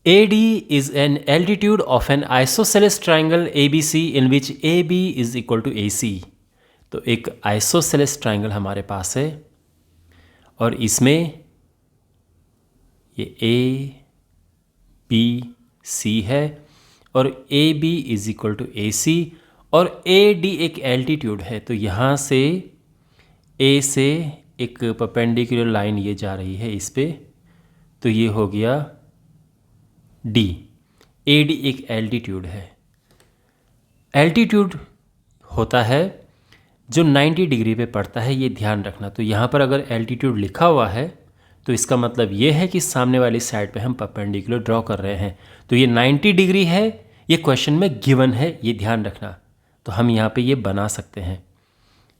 AD is an altitude of an isosceles triangle ABC in which AB is equal to AC। तो एक isosceles triangle हमारे पास है और इसमें ये A B C है और AB is equal to AC और AD एक एल्टीट्यूड है। तो यहाँ से A से एक परपेंडिकुलर लाइन ये जा रही है इस पे, तो ये हो गया D। AD एक एल्टीट्यूड है। एल्टीट्यूड होता है जो 90 डिग्री पे पड़ता है, ये ध्यान रखना। तो यहाँ पर अगर एल्टीट्यूड लिखा हुआ है तो इसका मतलब ये है कि सामने वाली साइड पे हम परपेंडिकुलर ड्रॉ कर रहे हैं। तो ये 90 डिग्री है, ये क्वेश्चन में गिवन है, ये ध्यान रखना। तो हम यहाँ पे ये बना सकते हैं।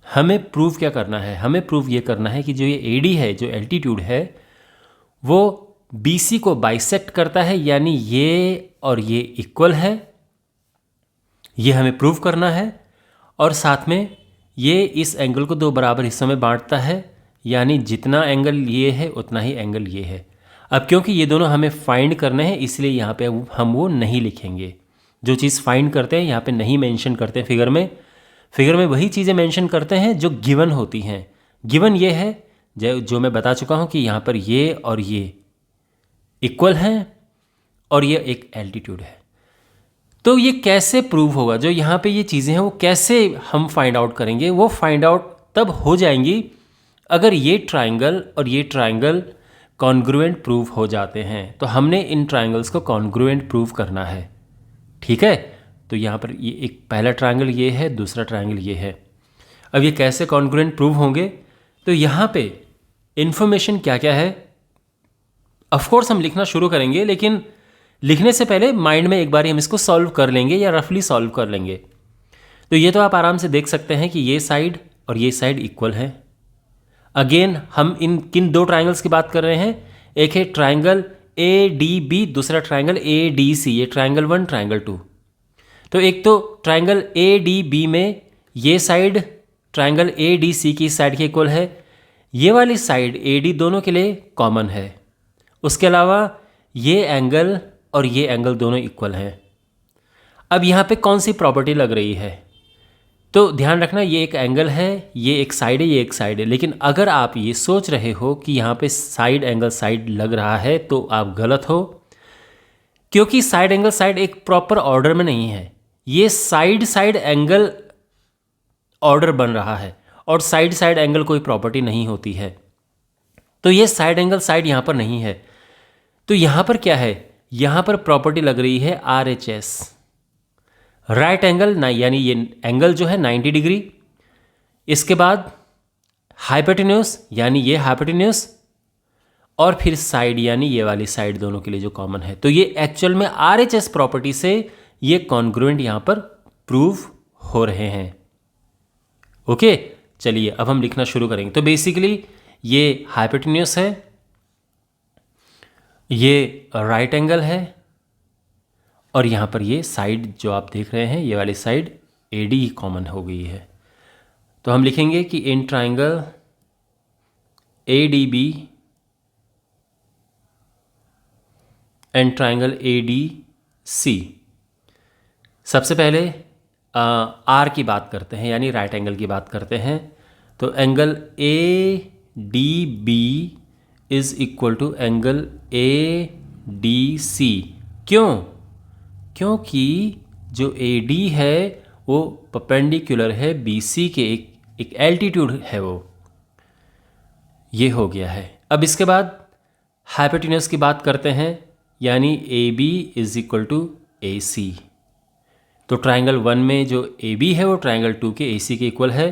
हमें प्रूव क्या करना है? हमें प्रूव ये करना है कि जो ये AD है, जो एल्टीट्यूड है, वो BC को बाइसेक्ट करता है, यानी ये और ये इक्वल है। ये हमें प्रूव करना है। और साथ में ये इस एंगल को दो बराबर हिस्सों में बांटता है, यानी जितना एंगल ये है उतना ही एंगल ये है। अब क्योंकि ये दोनों हमें फाइंड करने हैं, इसलिए यहाँ पे हम वो नहीं लिखेंगे। जो चीज़ फाइंड करते हैं यहाँ पे नहीं मेंशन करते हैं फिगर में। फिगर में वही चीज़ें मेंशन करते हैं जो गिवन होती हैं। गिवन ये है जो मैं बता चुका हूँ कि यहाँ पर ये और ये इक्वल हैं और ये एक एल्टीट्यूड है। तो ये कैसे प्रूव होगा? जो यहाँ पे ये चीज़ें हैं वो कैसे हम फाइंड आउट करेंगे? वो फाइंड आउट तब हो जाएंगी अगर ये ट्राइंगल और ये ट्राइंगल कॉन्ग्रुएंट प्रूव हो जाते हैं। तो हमने इन ट्राइंगल्स को कॉन्ग्रुएंट प्रूव करना है, ठीक है। तो यहाँ पर ये एक पहला ट्राइंगल ये है, दूसरा ट्राइंगल ये है। अब ये कैसे कॉन्ग्रुएंट प्रूव होंगे? तो यहाँ पे इन्फॉर्मेशन क्या क्या है, ऑफ कोर्स हम लिखना शुरू करेंगे, लेकिन लिखने से पहले माइंड में एक बार हम इसको सॉल्व कर लेंगे या रफली सॉल्व कर लेंगे। तो ये तो आप आराम से देख सकते हैं कि ये साइड और ये साइड इक्वल है। अगेन हम इन किन दो ट्राइंगल्स की बात कर रहे हैं? एक है ट्राइंगल ADB, दूसरा ट्राइंगल ADC। ये ट्राइंगल 1, ट्राइंगल 2। तो एक तो ट्राइंगल ADB में ये साइड ट्राइंगल ADC की साइड के इक्वल है, ये वाली साइड AD दोनों के लिए कॉमन है। उसके अलावा ये एंगल और ये एंगल दोनों इक्वल हैं। अब यहाँ पे कौन सी प्रॉपर्टी लग रही है? तो ध्यान रखना, ये एक एंगल है, ये एक साइड है, ये एक साइड है। लेकिन अगर आप ये सोच रहे हो कि यहाँ पे साइड एंगल साइड लग रहा है तो आप गलत हो, क्योंकि साइड एंगल साइड एक प्रॉपर ऑर्डर में नहीं है। ये साइड साइड एंगल ऑर्डर बन रहा है और साइड साइड एंगल कोई प्रॉपर्टी नहीं होती है। तो ये साइड एंगल साइड यहाँ पर नहीं है। तो यहाँ पर क्या है? यहाँ पर प्रॉपर्टी लग रही है RHS, राइट एंगल ना, यानी ये एंगल जो है 90 डिग्री। इसके बाद हाइपोटेन्यूस, यानी ये हाइपोटेन्यूस, और फिर साइड यानी ये वाली साइड, दोनों के लिए जो कॉमन है। तो ये एक्चुअल में RHS प्रॉपर्टी से ये कॉन्ग्रुएंट यहाँ पर प्रूव हो रहे हैं। ओके, चलिए अब हम लिखना शुरू करेंगे। तो बेसिकली ये हाइपोटेन्यूस है, ये राइट एंगल है, और यहाँ पर ये साइड जो आप देख रहे हैं, ये वाली साइड AD कॉमन हो गई है। तो हम लिखेंगे कि in triangle ADB and triangle ADC, सबसे पहले R की बात करते हैं, यानी राइट एंगल की बात करते हैं। तो angle ADB is equal to angle ADC। क्यों? क्योंकि जो AD है वो परपेंडिकुलर है BC के, एक एल्टीट्यूड है वो। ये हो गया है। अब इसके बाद हाइपोटेन्यूस की बात करते हैं, यानी AB is equal to AC। तो ट्राइंगल 1 में जो AB है वो ट्राइंगल 2 के AC के इक्वल है।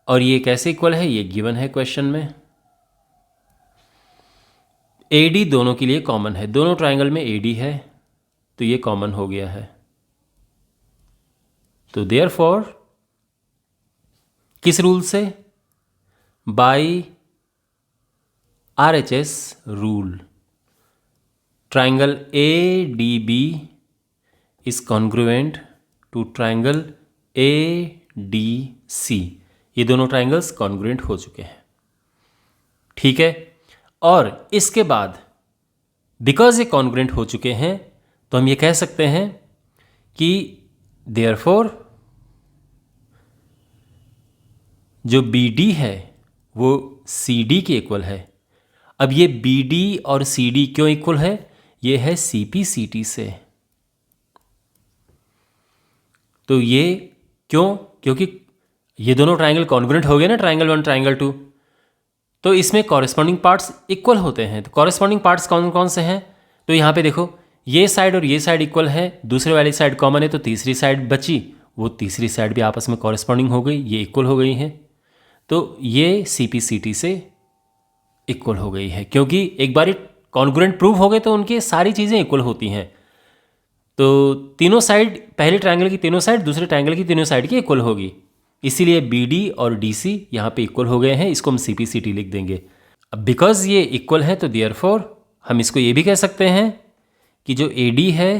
और ये कैसे इक्वल है? ये गिवन है क्वेश्चन में। AD दोनों के लिए कॉमन है, दोनों ट्राइंगल में AD है, तो ये कॉमन हो गया है। तो देयरफॉर किस रूल से? By RHS rule, triangle ADB is congruent to triangle ADC। ये दोनों ट्राइंगल्स कॉन्ग्रुएंट हो चुके हैं, ठीक है। और इसके बाद बिकॉज ये कॉन्ग्रुएंट हो चुके हैं तो हम ये कह सकते हैं कि देयरफॉर जो BD है वो CD के इक्वल है। अब ये BD और CD क्यों इक्वल है? ये है CP/CT से। तो ये क्यों? क्योंकि ये दोनों ट्राइंगल कॉन्ग्रुएंट हो गए ना, ट्राइंगल 1 ट्राइंगल 2, तो इसमें कॉरेस्पॉन्डिंग पार्ट्स इक्वल होते हैं। तो कॉरेस्पॉन्डिंग पार्ट्स कौन कौन से हैं? तो यहाँ पे देखो, ये साइड और ये साइड इक्वल है, दूसरे वाली साइड कॉमन है, तो तीसरी साइड बची, वो तीसरी साइड भी आपस में कॉरेस्पॉन्डिंग हो गई, ये इक्वल हो गई है। तो ये CP/CT से इक्वल हो गई है, क्योंकि एक बार कॉन्ग्रुएंट प्रूव हो गए तो उनकी सारी चीज़ें इक्वल होती हैं। तो तीनों साइड, पहले ट्रायंगल की तीनों साइड दूसरे ट्रायंगल की तीनों साइड की इक्वल होगी, इसीलिए BD और DC यहाँ पे इक्वल हो गए हैं। इसको हम CP/CT लिख देंगे। अब बिकॉज ये इक्वल है तो देयरफॉर हम इसको ये भी कह सकते हैं कि जो AD है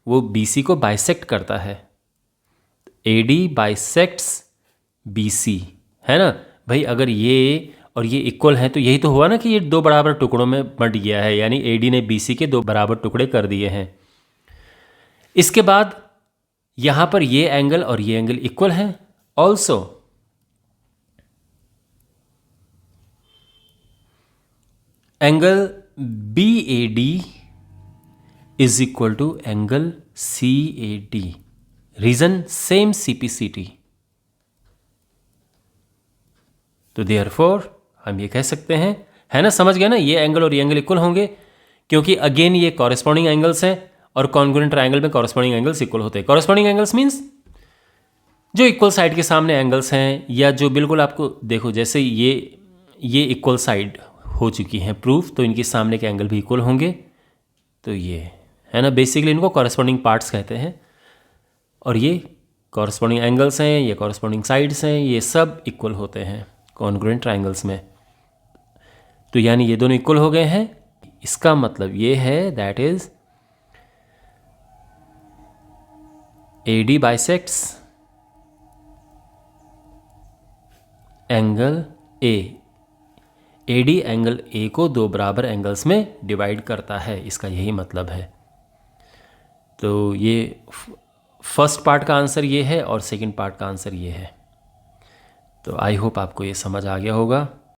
वो BC को बाइसेक्ट करता है। AD बाइसेक्ट्स BC, है ना भाई। अगर ये और ये इक्वल है तो यही तो हुआ ना कि ये दो बराबर टुकड़ों में बंट गया है, यानी AD ने BC के दो बराबर टुकड़े कर दिए हैं। इसके बाद यहां पर ये एंगल और ये एंगल इक्वल है। Also angle BAD is equal to angle CAD। Reason same CP/CT। तो देयरफॉर हम ये कह सकते हैं, है ना, समझ गए ना, ये एंगल और ये एंगल इक्वल होंगे क्योंकि अगेन ये कॉरेस्पॉन्डिंग एंगल्स हैं और कॉन्ग्रुएंट ट्रायंगल में कॉरेस्पॉन्डिंग एंगल्स इक्वल होते हैं। कॉरेस्पॉन्डिंग एंगल्स मींस जो इक्वल साइड के सामने एंगल्स हैं, या जो बिल्कुल आपको देखो जैसे ये इक्वल साइड हो चुकी हैं प्रूफ, तो इनके सामने के एंगल भी इक्वल होंगे। तो ये है ना, बेसिकली इनको कॉरेस्पॉन्डिंग पार्ट्स कहते हैं। और ये कॉरेस्पॉन्डिंग एंगल्स हैं, ये कॉरेस्पॉन्डिंग साइड्स हैं, ये सब इक्वल होते हैं कॉन्ग्रुएंट ट्रायंगल्स में। तो यानी ये दोनों इक्वल हो गए हैं। इसका मतलब ये है that is AD bisects angle A। AD angle A को दो बराबर एंगल्स में डिवाइड करता है, इसका यही मतलब है। तो ये फर्स्ट पार्ट का आंसर ये है और सेकंड पार्ट का आंसर ये है। तो आई होप आपको ये समझ आ गया होगा।